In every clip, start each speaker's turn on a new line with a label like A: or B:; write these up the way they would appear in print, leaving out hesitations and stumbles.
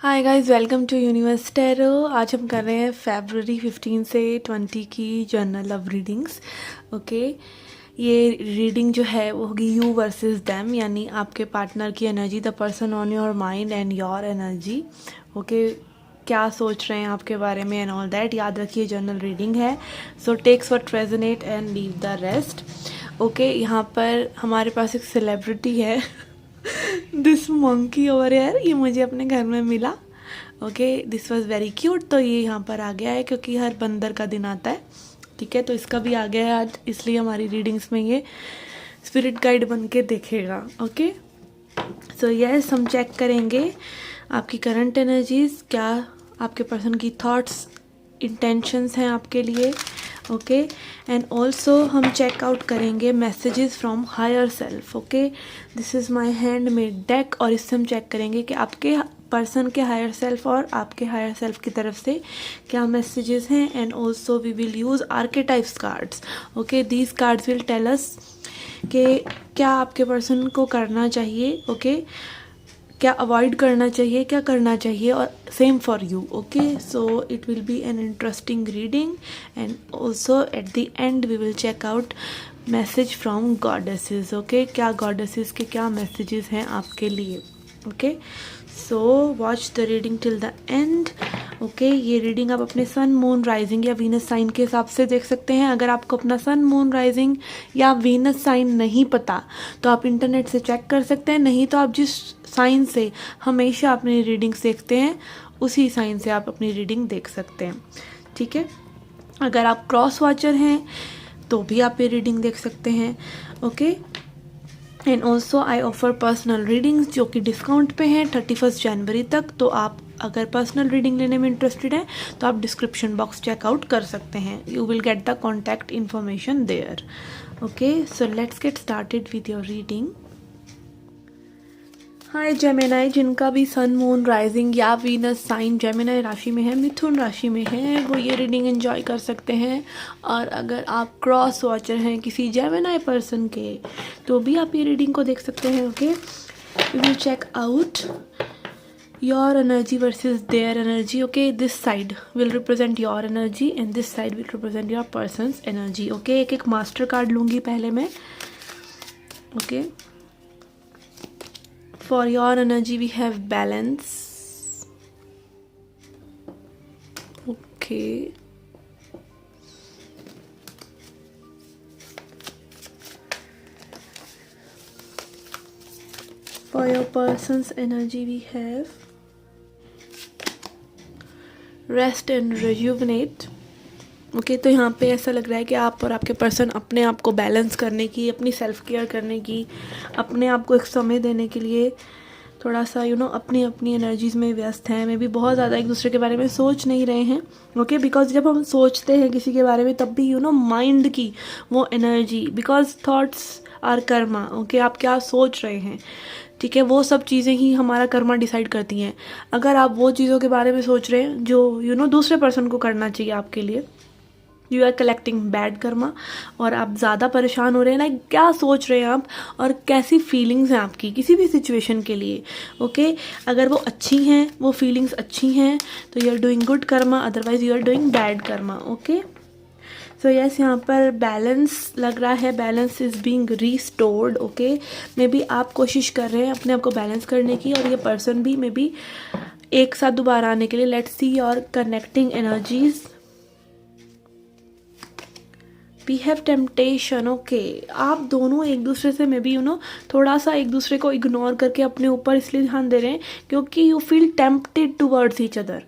A: Hi guys, welcome to Universe Tarot. आज हम कर रहे हैं फरवरी 15 से 20 की जर्नल ऑफ रीडिंग्स। ओके, ये रीडिंग जो है वो होगी यू वर्सेस देम, यानी आपके पार्टनर की energy, the person on your mind and your energy. Okay, क्या सोच रहे हैं आपके बारे में एंड ऑल दैट। याद रखिए जर्नल रीडिंग है, so takes what resonate and leave the rest. Okay, यहाँ पर हमारे पास एक सेलिब्रिटी है दिस मंकी ओवर यार, ये मुझे अपने घर में मिला। Okay, this was very cute. तो ये यहाँ पर आ गया है क्योंकि हर बंदर का दिन आता है, ठीक है, तो इसका भी आ गया है आज, इसलिए हमारी रीडिंग्स में ये स्पिरिट गाइड बन के देखेगा। ओके, सो यस, हम चेक करेंगे आपकी करंट एनर्जीज, क्या आपके पर्सन की थॉट्स इंटेंशंस हैं आपके लिए। ओके, एंड ऑल्सो हम चेक आउट करेंगे messages from higher self. Okay, this is my handmade deck, और इससे हम चेक करेंगे कि आपके पर्सन के हायर सेल्फ और आपके हायर सेल्फ की तरफ से क्या मैसेजेस हैं। And also we will use archetypes cards. Okay, these cards will tell us कि क्या आपके पर्सन को करना चाहिए, ओके, क्या अवॉइड करना चाहिए, क्या करना चाहिए, और same for you. Okay, so it will be an interesting reading and also at the end we will check out message from goddesses. Okay, क्या गॉडेसेस के क्या मैसेजेस हैं आपके लिए। Okay, so watch the reading till the end. Okay, ये reading आप अपने sun, moon, rising या वीनस साइन के हिसाब से देख सकते हैं। अगर आपको अपना सन, मून, राइजिंग या वीनस साइन नहीं पता तो आप इंटरनेट से चेक कर सकते हैं, नहीं तो आप जिस साइन से हमेशा अपनी रीडिंग्स देखते हैं उसी साइन से आप अपनी रीडिंग देख सकते हैं, ठीक है। अगर आप क्रॉस वॉचर हैं तो भी आप ये रीडिंग देख सकते हैं। Okay, and also I offer personal readings जो कि डिस्काउंट पे हैं 31 जनवरी तक। तो आप अगर पर्सनल रीडिंग लेने में इंटरेस्टेड हैं तो आप डिस्क्रिप्शन बॉक्स चेकआउट कर सकते हैं, you will get the contact information there. Okay, so let's get started with your reading. Hi Gemini, जिनका भी सन, मून, राइजिंग या वीनस साइन जेमिनाई राशि में है, मिथुन राशि में है, वो ये रीडिंग एंजॉय कर सकते हैं। और अगर आप क्रॉस वॉचर हैं किसी जेमिनाई पर्सन के तो भी आप ये रीडिंग को देख सकते हैं। Okay, we will check out your energy versus their energy. Okay, this side will represent your energy and this side will represent your person's energy. Okay, एक एक मास्टर कार्ड लूँगी पहले मैं। Okay, for your energy we have balance. Okay, for your person's energy we have rest and rejuvenate. Okay, तो यहाँ पे ऐसा लग रहा है कि आप और आपके पर्सन अपने आप को बैलेंस करने की, अपनी सेल्फ केयर करने की, अपने आप को एक समय देने के लिए थोड़ा सा अपनी अपनी एनर्जीज़ में व्यस्त हैं। मे भी बहुत ज़्यादा एक दूसरे के बारे में सोच नहीं रहे हैं। ओके, बिकॉज जब हम सोचते हैं किसी के बारे में तब भी माइंड की वो energy, because thoughts are karma. Okay, आप क्या सोच रहे हैं, ठीक है, वो सब चीज़ें ही हमारा कर्मा डिसाइड करती हैं। अगर आप वो चीज़ों के बारे में सोच रहे हैं जो दूसरे पर्सन को करना चाहिए आपके लिए, you are collecting bad karma, और आप ज़्यादा परेशान हो रहे हैं, लाइक क्या सोच रहे हैं आप और कैसी फीलिंग्स हैं आपकी किसी भी सिचुएशन के लिए। ओके, अगर वो अच्छी हैं, वो फीलिंग्स अच्छी हैं तो you are doing good karma, otherwise you are doing bad karma. Okay, so yes, यहाँ पर बैलेंस लग रहा है, balance is being restored. Okay, maybe आप कोशिश कर रहे हैं अपने आप को बैलेंस करने की, और ये पर्सन भी मे बी एक साथ दोबारा आने के लिए। Let's see your connecting energies. We have temptation. Okay, आप दोनों एक दूसरे से मे बी थोड़ा सा एक दूसरे को इग्नोर करके अपने ऊपर इसलिए ध्यान दे रहे हैं क्योंकि you feel tempted towards each other.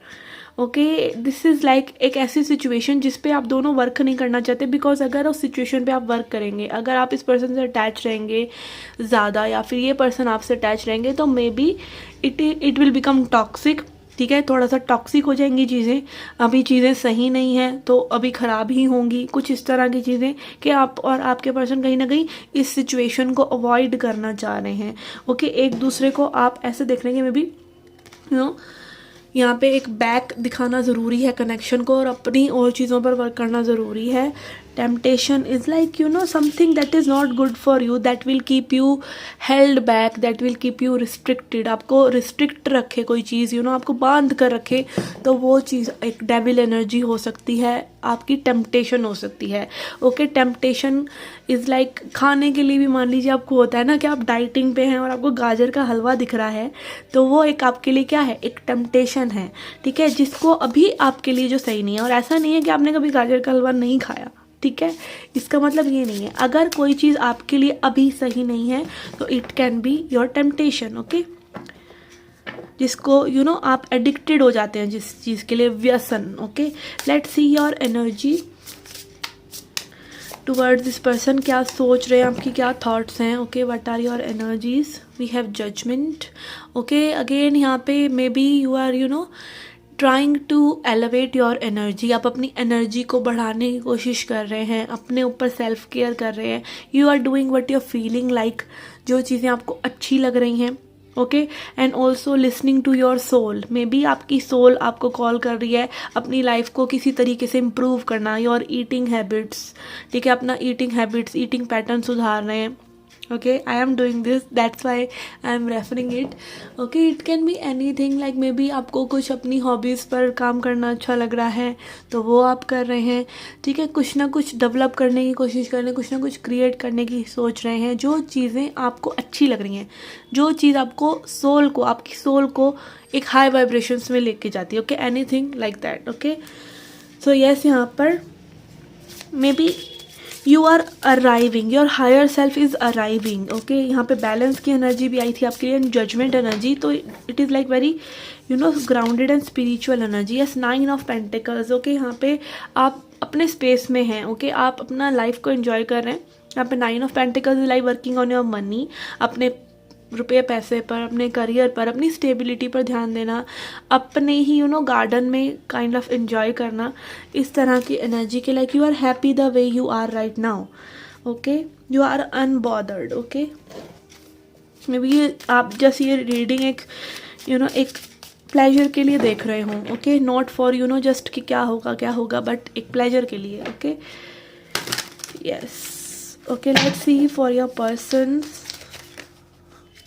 A: Okay, this is like एक ऐसी सिचुएशन जिस पे आप दोनों वर्क नहीं करना चाहते, बिकॉज अगर उस सिचुएशन पे आप वर्क करेंगे, अगर आप इस पर्सन से अटैच रहेंगे ज़्यादा या फिर ये पर्सन आपसे अटैच रहेंगे तो may be it will become toxic. ठीक है, थोड़ा सा टॉक्सिक हो जाएंगी चीज़ें, अभी चीज़ें सही नहीं हैं तो अभी ख़राब ही होंगी, कुछ इस तरह की चीज़ें कि आप और आपके पर्सन कहीं ना कहीं इस सिचुएशन को अवॉइड करना चाह रहे हैं। ओके, एक दूसरे को आप ऐसे देख रहे हैं मे बी यहाँ पे एक बैक दिखाना ज़रूरी है कनेक्शन को, और अपनी और चीज़ों पर वर्क करना ज़रूरी है, temptation is like something that is not good for you, that will keep you held back, that will keep you restricted. आपको restrict रखे कोई चीज़, आपको बांध कर रखे, तो वो चीज़ एक devil energy हो सकती है, आपकी temptation हो सकती है. ओके, temptation is like खाने के लिए भी मान लीजिए आपको होता है ना कि आप डाइटिंग पे हैं और आपको गाजर का हलवा दिख रहा है, तो वो एक आपके लिए क्या है, एक टेम्पटेशन है. ठीक है, जिसको अभी आपके लिए जो सही नहीं है. और ऐसा नहीं है कि आपने कभी गाजर का हलवा नहीं खाया. ठीक है, इसका मतलब ये नहीं है. अगर कोई चीज़ आपके लिए अभी सही नहीं है तो it can be your temptation. Okay, जिसको आप एडिक्टेड हो जाते हैं, जिस चीज़ के लिए, व्यसन. Okay, let's see your energy towards this person. क्या सोच रहे हैं, आपकी क्या थॉट्स हैं. Okay, what are your energies. We have judgement. Okay, again यहाँ पे maybe you are trying to elevate your energy. आप अपनी एनर्जी को बढ़ाने की कोशिश कर रहे हैं, अपने ऊपर सेल्फ केयर कर रहे हैं. You are doing what you are feeling like, जो चीज़ें आपको अच्छी लग रही हैं. Okay, and also listening to your soul. Maybe आपकी सोल आपको कॉल कर रही है अपनी लाइफ को किसी तरीके से इम्प्रूव करना. Your eating habits. ठीक है, अपना ईटिंग हैबिट्स, ईटिंग पैटर्न सुधार रहे हैं. okay, I am doing this, that's why I am referring it. okay, it can be anything like maybe आपको कुछ अपनी हॉबीज़ पर काम करना अच्छा लग रहा है तो वो आप कर रहे हैं. ठीक है, कुछ ना कुछ डेवलप करने की कोशिश कर रहे हैं, कुछ ना कुछ क्रिएट करने की सोच रहे हैं. जो चीज़ें आपको अच्छी लग रही हैं, जो चीज़ आपको सोल को, आपकी सोल को एक हाई वाइब्रेशंस में लेके जाती है. Okay, anything like that. Okay, so yes, यहाँ पर maybe you are arriving, your higher self is arriving. Okay, यहाँ पे बैलेंस की एनर्जी भी आई थी आपके लिए, जजमेंट एनर्जी. तो it is like very grounded and spiritual energy. Yes, 9 of pentacles. Okay, यहाँ पे आप अपने स्पेस में हैं. ओके, आप अपना लाइफ को एंजॉय कर रहे हैं. यहाँ पे 9 of pentacles is like working on your money, अपने रुपये पैसे पर, अपने करियर पर, अपनी स्टेबिलिटी पर ध्यान देना, अपने ही गार्डन में काइंड ऑफ एंजॉय करना. इस तरह की एनर्जी के like you are happy the way you are right now. Okay, you are unbothered. Okay, maybe आप जस्ट ये रीडिंग एक एक प्लेजर के लिए देख रहे हो. ओके, नॉट फॉर जस्ट कि क्या होगा, बट एक प्लेजर के लिए. Okay, yes. Okay, let's see for your person.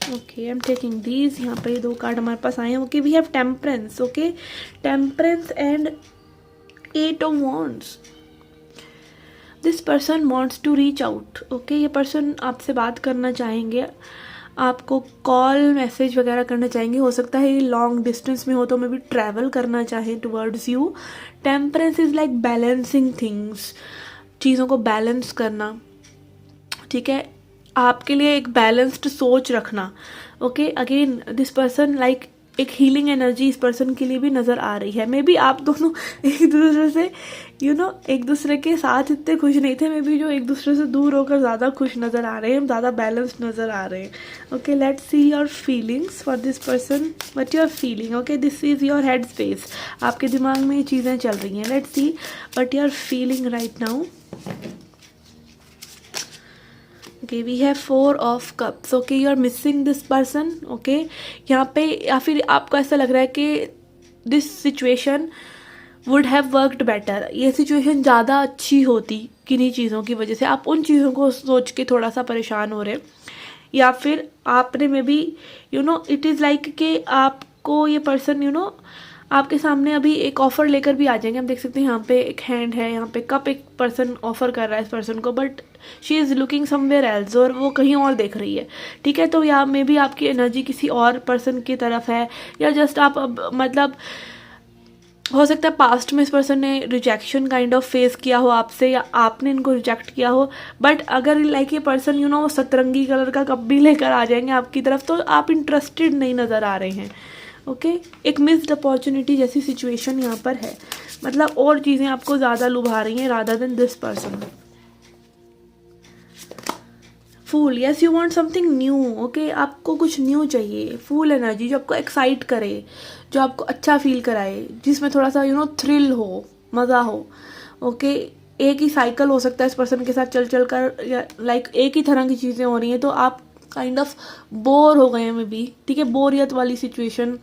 A: Okay, I am taking these. यहाँ पे 2 कार्ड हमारे पास आए हैं. Okay, we have temperance. Okay, temperance and 8 of wands. This person wants to reach out. Okay, ये person आपसे बात करना चाहेंगे, आपको कॉल मैसेज वगैरह करना चाहेंगे. हो सकता है ये लॉन्ग डिस्टेंस में हो तो मे बी ट्रैवल करना चाहें towards you. Temperance is like balancing things, चीज़ों को बैलेंस करना. ठीक है, आपके लिए एक बैलेंस्ड सोच रखना. Okay, again this person like एक हीलिंग एनर्जी इस पर्सन के लिए भी नज़र आ रही है. मे बी आप दोनों एक दूसरे से एक दूसरे के साथ इतने खुश नहीं थे, मे बी जो एक दूसरे से दूर होकर ज़्यादा खुश नज़र आ रहे हैं, ज़्यादा बैलेंस्ड नज़र आ रहे हैं. Okay, let's see your feelings for this person, what you are feeling. Okay, this is your head space, आपके दिमाग में ये चीज़ें चल रही हैं. Let's see what you are feeling right now. Okay, we have 4 of cups. Okay, you are missing this person. Okay, यहाँ पे या फिर आपको ऐसा लग रहा है कि this situation would have worked better. ये सिचुएशन ज़्यादा अच्छी होती किन्हीं चीज़ों की वजह से. आप उन चीज़ों को सोच के थोड़ा सा परेशान हो रहे हैं, या फिर आपने में भी इट इज़ लाइक कि आपको ये पर्सन आपके सामने अभी एक ऑफ़र लेकर भी आ जाएंगे. हम देख सकते हैं यहाँ पे एक हैंड है, यहाँ पे कप एक पर्सन ऑफ़र कर रहा है इस पर्सन को, but she is looking somewhere else, और वो कहीं और देख रही है. ठीक है, तो यहाँ में भी आपकी एनर्जी किसी और पर्सन की तरफ है, या जस्ट आप मतलब हो सकता है पास्ट में इस पर्सन ने रिजेक्शन काइंड ऑफ फेस किया हो आपसे, या आपने इनको रिजेक्ट किया हो. बट अगर लाइक ये पर्सन वो सतरंगी कलर का कप भी लेकर आ जाएंगे आपकी तरफ, तो आप इंटरेस्टेड नहीं नज़र आ रहे हैं. ओके, एक मिस्ड अपॉर्चुनिटी जैसी सिचुएशन यहाँ पर है. मतलब और चीज़ें आपको ज़्यादा लुभा रही हैं rather than this person. Fool. Yes, you want something new. Okay, आपको कुछ न्यू चाहिए. फूल एनर्जी जो आपको एक्साइट करे, जो आपको अच्छा फील कराए, जिसमें थोड़ा सा थ्रिल हो, मज़ा हो. ओके, एक ही साइकिल हो सकता है इस पर्सन के साथ चल चल कर, या लाइक एक ही तरह की चीज़ें हो रही हैं तो आप काइंड ऑफ बोर हो गए हैं मे बी. ठीक है, बोरियत वाली सिचुएशन.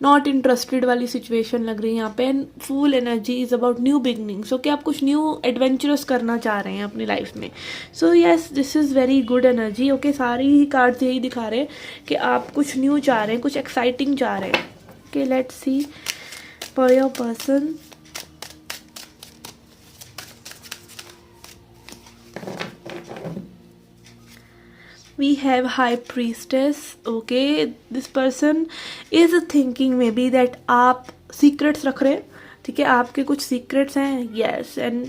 A: नॉट इंटरेस्टेड वाली सिचुएशन लग रही है यहाँ पे। And full energy is about new beginnings. Okay, आप कुछ न्यू एडवेंचरस करना चाह रहे हैं अपनी लाइफ में। So yes, this is very good energy. Okay, सारी ही कार्ड्स यही दिखा रहे हैं कि आप कुछ न्यू चाह रहे हैं, कुछ एक्साइटिंग चाह रहे हैं। Okay, let's see for your person. We have High Priestess. Okay, this person is thinking maybe that आप secrets रख रहे हैं, ठीक है, आपके कुछ secrets हैं। yes, and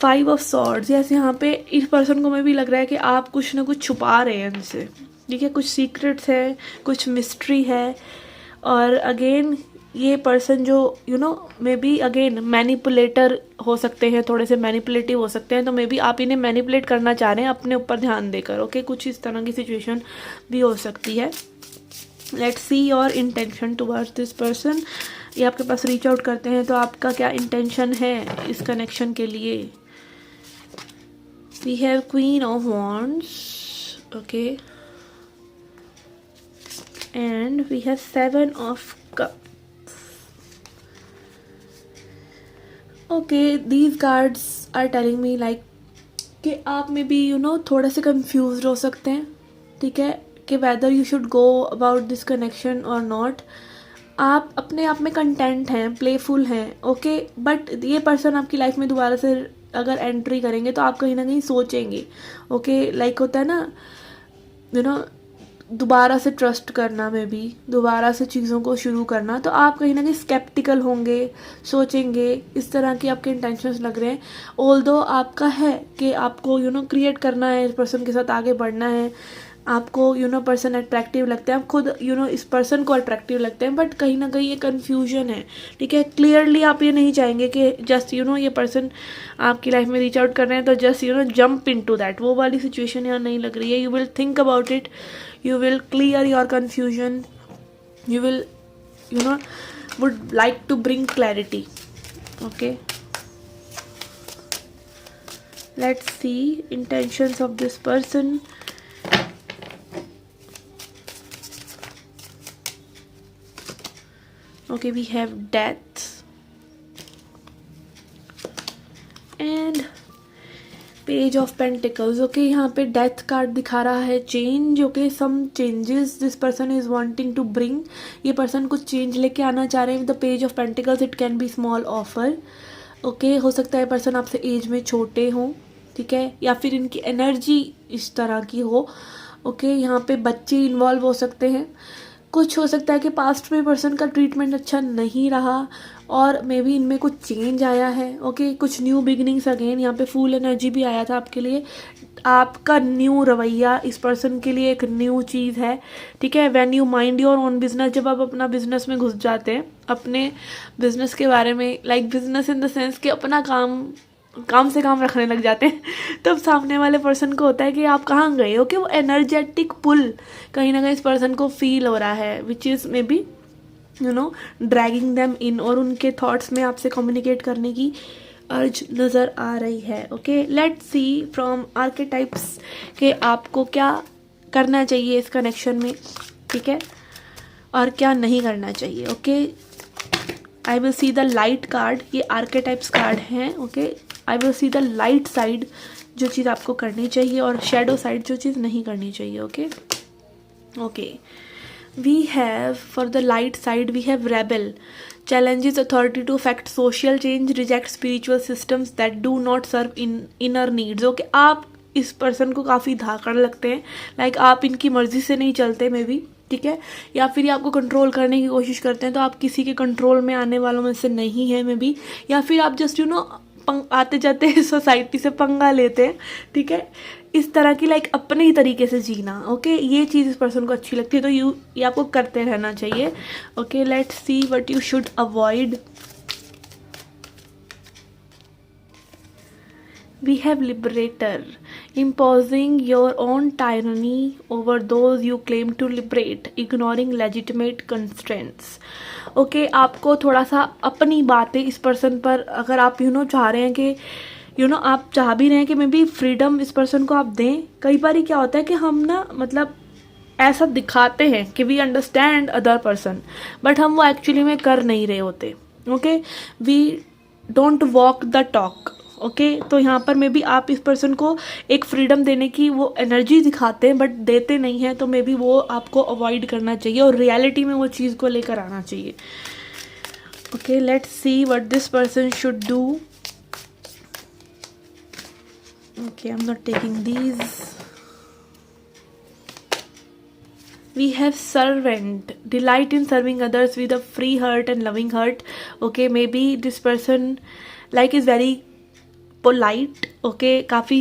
A: 5 of Swords. yes, यहाँ पे इस person को मैं भी लग रहा है कि आप कुछ ना कुछ छुपा रहे हैं इनसे, ठीक है, कुछ secrets है, कुछ mystery है। और अगेन ये पर्सन जो मे बी अगेन मैनिपुलेटर हो सकते हैं, थोड़े से मैनिपुलेटिव हो सकते हैं, तो मे बी आप इन्हें मैनिपुलेट करना चाह रहे हैं अपने ऊपर ध्यान देकर। ओके, कुछ इस तरह की सिचुएशन भी हो सकती है। Let's see your intention towards this person. ये आपके पास रीच आउट करते हैं तो आपका क्या इंटेंशन है इस कनेक्शन के लिए। We have queen of wands. Okay, and we have 7 of cup. Okay, these cards are telling me like कि आप में भी थोड़ा से कंफ्यूज हो सकते हैं, ठीक है, कि whether you should go about this connection और नॉट। आप अपने आप में कंटेंट हैं, प्लेफुल हैं। ओके, बट ये पर्सन आपकी लाइफ में दोबारा से अगर एंट्री करेंगे तो आप कहीं ना कहीं सोचेंगे। ओके, लाइक होता है ना दोबारा से ट्रस्ट करना, में भी दोबारा से चीज़ों को शुरू करना, तो आप कहीं ना कहीं स्केप्टिकल होंगे, सोचेंगे। इस तरह के आपके इंटेंशंस लग रहे हैं। ऑल्दो आपका है कि आपको क्रिएट करना है, इस पर्सन के साथ आगे बढ़ना है, आपको पर्सन अट्रैक्टिव लगता है, आप खुद इस पर्सन को अट्रैक्टिव लगते हैं, बट कहीं ना कहीं ये कन्फ्यूजन है, ठीक है। क्लियरली आप ये नहीं चाहेंगे कि जस्ट ये पर्सन आपकी लाइफ में रीच आउट कर रहे हैं तो just jump into that, वो वाली सिचुएशन यहाँ नहीं लग रही है। You will think about it, you will clear your confusion, you will would like to bring clarity. Okay, let's see intentions of this person. Okay, we have death and page of pentacles. Okay, यहाँ पे death card दिखा रहा है change. Okay, some changes this person is wanting to bring. ये person कुछ change लेके आना चाह रहे हैं। The page of pentacles, it can be small offer. Okay, हो सकता है पर्सन आपसे एज में छोटे हों, ठीक है, या फिर इनकी एनर्जी इस तरह की हो। ओके, यहाँ पे बच्चे इन्वॉल्व हो सकते हैं। कुछ हो सकता है कि पास्ट में पर्सन का ट्रीटमेंट अच्छा नहीं रहा और मे बी इनमें कुछ चेंज आया है। ओके, कुछ न्यू बिगनिंग्स। अगेन यहाँ पे फुल एनर्जी भी आया था आपके लिए। आपका न्यू रवैया इस पर्सन के लिए एक न्यू चीज़ है, ठीक है। When you mind your own business, जब आप अपना बिजनेस में घुस जाते हैं, अपने बिजनेस के बारे में, like business in the sense कि अपना काम से काम रखने लग जाते हैं, तब सामने वाले पर्सन को होता है कि आप कहाँ गए। ओके, वो एनर्जेटिक पुल कहीं ना कहीं इस पर्सन को फील हो रहा है, which is may be dragging them in, और उनके थॉट्स में आपसे कम्युनिकेट करने की अर्ज नज़र आ रही है। Okay, let's C from archetypes कि आपको क्या करना चाहिए इस कनेक्शन में, ठीक है, और क्या नहीं करना चाहिए। Okay, I will see the light card, ये आर्केटाइप्स कार्ड हैं। Okay, I will see the light side, जो चीज़ आपको करनी चाहिए, और शेडो साइड, जो चीज़ नहीं करनी चाहिए। Okay, okay, we have for the light side we have rebel, challenges authority to affect social change, reject spiritual systems that do not serve in inner needs. Okay, आप इस पर्सन को काफ़ी धाकड़ लगते हैं, लाइक आप इनकी मर्जी से नहीं चलते मे बी, ठीक है, या फिर ये आपको कंट्रोल करने की कोशिश करते हैं, तो आप किसी के कंट्रोल में आने वालों में से नहीं है मे बी, या फिर आप जस्ट आते जाते सोसाइटी से पंगा लेते हैं, ठीक है, इस तरह की लाइक अपने ही तरीके से जीना। ओके, ये चीज़ इस पर्सन को अच्छी लगती है, तो ये आपको करते रहना चाहिए। Okay, let's see what you should avoid. We have liberator, imposing your own tyranny over those you claim to liberate, ignoring legitimate constraints. Okay, आपको थोड़ा सा अपनी बातें इस पर्सन पर, अगर आप चाह रहे हैं कि आप चाह भी रहे हैं कि मे बी फ्रीडम इस पर्सन को आप दें। कई बार क्या होता है कि हम ना मतलब ऐसा दिखाते हैं कि we understand other person, but हम वो एक्चुअली में कर नहीं रहे होते। Okay, we don't walk the talk. Okay, तो यहाँ पर मे बी आप इस पर्सन को एक फ्रीडम देने की वो एनर्जी दिखाते हैं बट देते नहीं हैं, तो मे बी वो आपको अवॉइड करना चाहिए और रियलिटी में वो चीज़ को लेकर आना चाहिए। Okay, let's see what this person should do. Okay, I am not taking these. We have servant, delight in serving others with a free heart and loving heart. Okay, maybe this person like is very polite. Okay, काफ़ी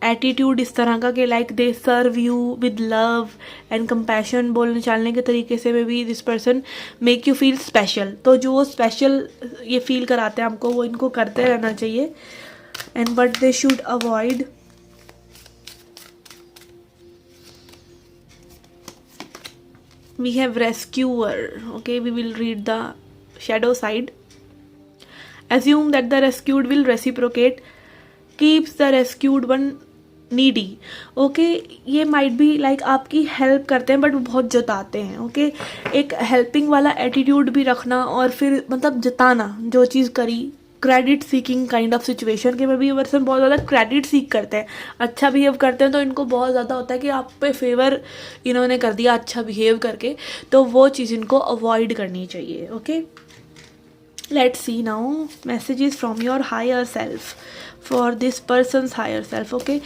A: attitude इस तरह का कि like they serve you with love and compassion, बोलने चालने के तरीके से maybe this person make you feel special. तो जो वो स्पेशल ये फील कराते हैं हमको, वो इनको करते रहना चाहिए। And but they should avoid. We have rescuer. Okay, we will read the shadow side. Assume that the rescued will reciprocate, keeps the rescued one needy. Okay, ये might be like आपकी हेल्प करते हैं but वो बहुत जताते हैं। Okay, एक helping वाला एटीट्यूड भी रखना और फिर मतलब जताना जो चीज़ करी, credit seeking kind of situation के में भी ये पर्सन बहुत ज़्यादा क्रेडिट सीक करते हैं, अच्छा बिहेव करते हैं, तो इनको बहुत ज़्यादा होता है कि आप पे फेवर इन्होंने कर दिया अच्छा बिहेव करके, तो वो चीज़ इनको अवॉइड करनी चाहिए। Okay, let's see now messages from your higher self for this person's higher self. Okay,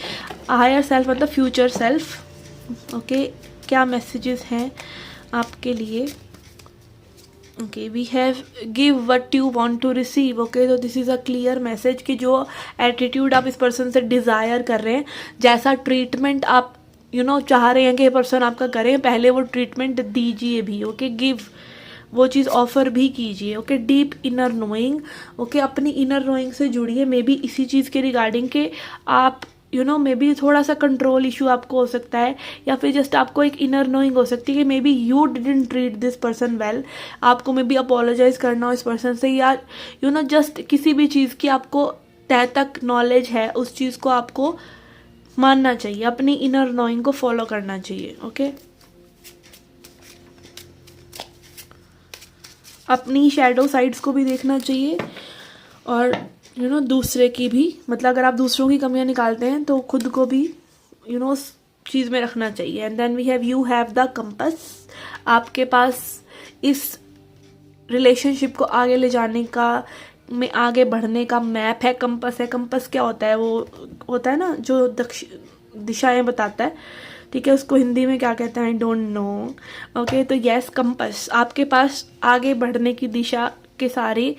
A: higher self मतलब फ्यूचर सेल्फ। ओके, क्या मैसेजेस हैं आपके लिए? Okay, we have give what you want to receive. Okay, तो this is a clear message कि जो attitude आप इस पर्सन से डिज़ायर कर रहे हैं, जैसा ट्रीटमेंट आप चाह रहे हैं कि ये पर्सन आपका करें, पहले वो ट्रीटमेंट दीजिए भी। ओके, गिव, वो चीज़ ऑफर भी कीजिए। Okay, deep inner knowing. Okay, अपनी इनर नोइंग से जुड़िए, मे बी इसी चीज़ के रिगार्डिंग के आप मे बी थोड़ा सा कंट्रोल इशू आपको हो सकता है, या फिर जस्ट आपको एक इनर नोइंग हो सकती है कि may be you didn't treat this person well. आपको मे बी अपोलोजाइज करना हो इस पर्सन से, या जस्ट किसी भी चीज़ की आपको तय तक नॉलेज है, उस चीज़ को आपको मानना चाहिए, अपनी इनर नोइंग को फॉलो करना चाहिए। ओके, अपनी शैडो साइड्स को भी देखना चाहिए और दूसरे की भी, मतलब अगर आप दूसरों की कमियां निकालते हैं तो खुद को भी उस चीज़ में रखना चाहिए। And then we have you have the compass. आपके पास इस रिलेशनशिप को आगे ले जाने का, में आगे बढ़ने का मैप है, कंपस है। कंपस क्या होता है? वो होता है ना जो दिशाएं बताता है, ठीक है, उसको हिंदी में क्या कहते हैं आई डोंट नो। ओके, तो यस, कंपस, आपके पास आगे बढ़ने की दिशा के सारे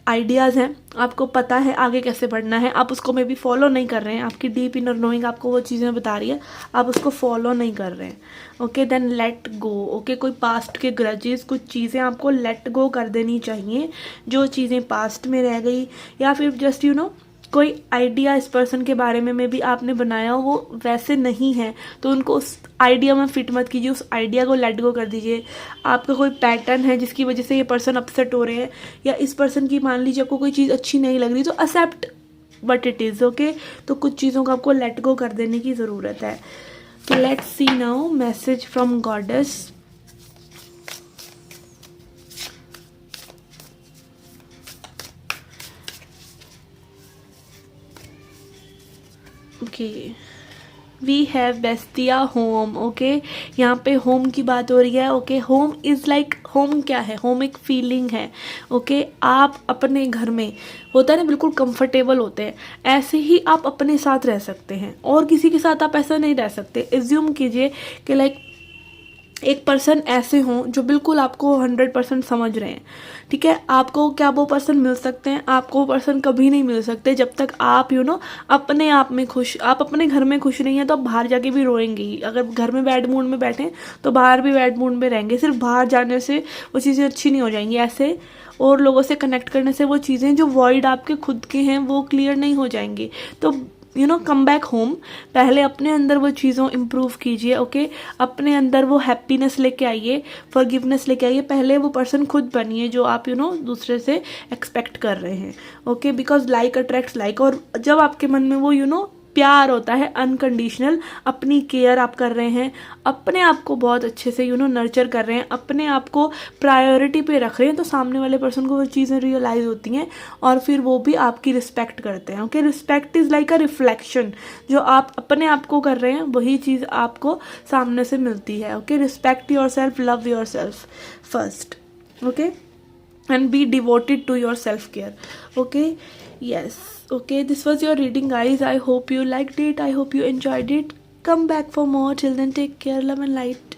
A: आइडियाज़ हैं, आपको पता है आगे कैसे बढ़ना है, आप उसको मे बी फॉलो नहीं कर रहे हैं, आपकी डीप इनर नोइंग आपको वो चीज़ें बता रही है, आप उसको फॉलो नहीं कर रहे हैं। Okay, then let go. Okay, कोई पास्ट के ग्रजेस, कुछ चीज़ें आपको लेट गो कर देनी चाहिए, जो चीज़ें पास्ट में रह गई, या फिर जस्ट कोई आइडिया इस पर्सन के बारे में भी आपने बनाया हो वो वैसे नहीं है, तो उनको उस आइडिया में फिट मत कीजिए, उस आइडिया को लेट गो कर दीजिए। आपका कोई पैटर्न है जिसकी वजह से ये पर्सन अपसेट हो रहे हैं, या इस पर्सन की मान लीजिए आपको कोई चीज़ अच्छी नहीं लग रही, तो accept what it is. Okay, तो कुछ चीज़ों को आपको लेट गो कर देने की ज़रूरत है। तो let's see now message from goddess. Okay, we have Hestia home. Okay, यहाँ पे होम की बात हो रही है। Okay, home is like, home क्या है? होम एक फीलिंग है। ओके, आप अपने घर में होता है ना बिल्कुल कंफर्टेबल होते हैं, ऐसे ही आप अपने साथ रह सकते हैं और किसी के साथ आप ऐसा नहीं रह सकते। एज्यूम कीजिए कि लाइक एक पर्सन ऐसे हों जो बिल्कुल आपको 100% समझ रहे हैं, ठीक है। आपको क्या वो पर्सन मिल सकते हैं? आपको वो पर्सन कभी नहीं मिल सकते जब तक आप अपने आप में खुश, आप अपने घर में खुश नहीं हैं तो आप बाहर जाके भी रोएंगे ही। अगर घर में बैड मूड में बैठे तो बाहर भी बैड मूड में रहेंगे। सिर्फ बाहर जाने से वो चीज़ें अच्छी नहीं हो जाएंगी, ऐसे और लोगों से कनेक्ट करने से वो चीज़ें जो वॉइड आपके खुद के हैं वो क्लियर नहीं हो जाएंगी। तो कम बैक होम, पहले अपने अंदर वो चीज़ों इम्प्रूव कीजिए। ओके, अपने अंदर वो हैप्पीनेस लेके आइए, फॉरगिवनेस लेके आइए। पहले वो पर्सन खुद बनिए जो आप दूसरे से एक्सपेक्ट कर रहे हैं। Okay, because like attracts like, और जब आपके मन में वो प्यार होता है अनकंडीशनल, अपनी केयर आप कर रहे हैं, अपने आप को बहुत अच्छे से नर्चर कर रहे हैं, अपने आप को प्रायोरिटी पे रख रहे हैं, तो सामने वाले पर्सन को वो चीज़ें रियलाइज़ होती हैं और फिर वो भी आपकी रिस्पेक्ट करते हैं। Okay, respect is like a reflection, जो आप अपने आप को कर रहे हैं वही चीज़ आपको सामने से मिलती है। Okay, respect your self, love your self first. Okay, and be devoted to your self care. Okay, yes, okay, this was your reading, guys. I hope you liked it, I hope you enjoyed it. Come back for more. Till then, take care, love and light.